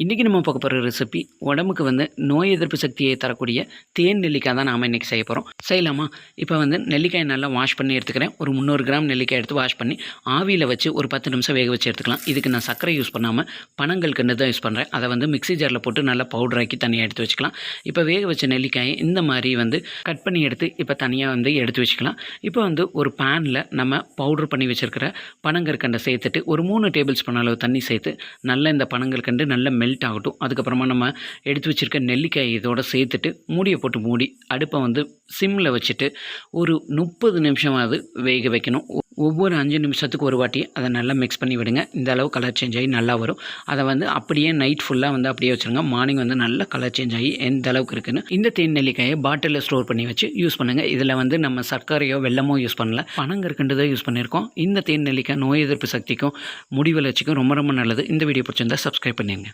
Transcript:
இன்றைக்கி நம்ம பார்க்க போகிற ரெசிபி உடம்புக்கு நோய் எதிர்ப்பு சக்தியை தரக்கூடிய தேன் நெல்லிக்காய் தான் நாம் இன்றைக்கி செய்ய போகிறோம். செய்யலாமா? இப்போ நெல்லிக்காய் நல்லா வாஷ் பண்ணி எடுத்துக்கிறேன். ஒரு 300 கிராம் நெல்லிக்காய் எடுத்து வாஷ் பண்ணி ஆவியில் வச்சு ஒரு 10 நிமிஷம் வேக வச்சு எடுத்துக்கலாம். இதுக்கு நான் சர்க்கரை யூஸ் பண்ணாமல் பனங்கள் கண்டு தான் யூஸ் பண்ணுறேன். அதை மிக்ஸி ஜாரில் போட்டு நல்லா பவுடராக்கி தனியாக எடுத்து வச்சுக்கலாம். இப்போ வேக வச்ச நெல்லிக்காயை இந்த மாதிரி கட் பண்ணி எடுத்து இப்போ தனியாக எடுத்து வச்சுக்கலாம். இப்போ ஒரு பேனில் நம்ம பவுடர் பண்ணி வச்சுருக்கிற பனங்கற்கண்டை சேர்த்துட்டு ஒரு 3 டேபிள் ஸ்பூன் அளவு தண்ணி சேர்த்து நல்லா இந்த பனங்கற்கண்டு நல்லா மெல்ட் ஆகட்டும். அதுக்கப்புறமா நம்ம எடுத்து வச்சுருக்க நெல்லிக்காய் இதோட சேர்த்துட்டு மூடியை போட்டு மூடி அடுப்பை சிம்மில் வச்சுட்டு ஒரு 30 நிமிஷமாவது வேக வைக்கணும். ஒவ்வொரு 5 நிமிஷத்துக்கு ஒரு வாட்டி அதை நல்லா மிக்ஸ் பண்ணி விடுங்க. இந்த அளவு கலர் சேஞ்ச் ஆகி நல்லா வரும். அதை அப்படியே நைட் ஃபுல்லாக அப்படியே வச்சுருங்க. மார்னிங் நல்லா கலர் சேஞ்ச் ஆகி எந்த அளவுக்கு இருக்குன்னு இந்த தேன் நெல்லிக்காயை பாட்டிலில் ஸ்டோர் பண்ணி வச்சு யூஸ் பண்ணுங்கள். இதில் நம்ம சர்க்கரையோ வெல்லமோ யூஸ் பண்ணல, பனங்கற்கண்டு தான் யூஸ் பண்ணியிருக்கோம். இந்த தேன் நெல்லிக்காய் நோய் எதிர்ப்பு சக்திக்கும் முடி வளர்ச்சிக்கும் ரொம்ப ரொம்ப நல்லது. இந்த வீடியோ பிடிச்சிருந்தா சப்ஸ்கிரைப் பண்ணிடுங்க.